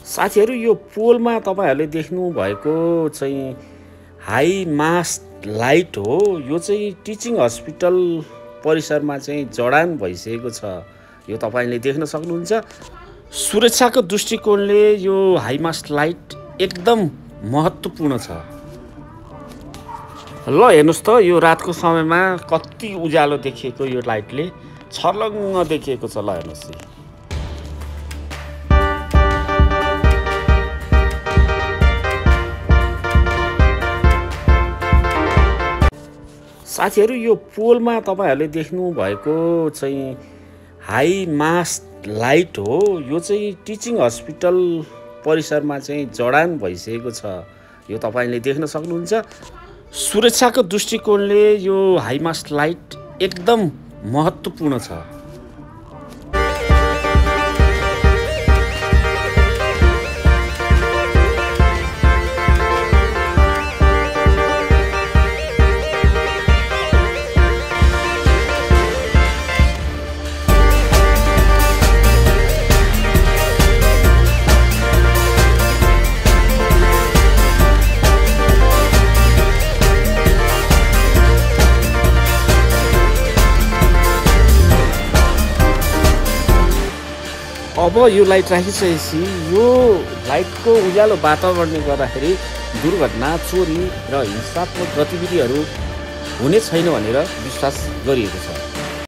साथीहरू यो पोलमा तपाईहरुले देख्नु भएको चाहिँ हाई मास्ट लाइट हो। यो चाहिँ टिचिङ हस्पिटल परिसरमा चाहिँ जडान भइसकेको छ। यो तपाईले देख्न सक्नुहुन्छ। सुरक्षाको दृष्टिकोणले यो हाई मास्ट लाइट एकदम महत्त्वपूर्ण छ। ल हेर्नुस् त यो रातको समयमा कति उज्यालो देखिएको यो लाइटले छर्लङ्ग देखिएको छ। ल हेर्नुस् साथीहरू यो पोलमा तपाईहरुले देख्नु भएको चाहिँ हाई मास्ट लाइट हो। यो चाहिँ टिचिङ हस्पिटल परिसरमा चाहिँ जडान भइसकेको छ। यो तपाईले देख्न सक्नुहुन्छ। सुरक्षाको दृष्टिकोणले यो हाई मास्ट लाइट एकदम महत्त्वपूर्ण छ। अब यो लाइट राखिसकेपछि यो लाइटको उज्यालो वातावरणले गर्दाखेरि दुर्घटना, चोरी र हिंसात्मक गतिविधिहरू हुने छैन भनेर विश्वास गरिएको छ।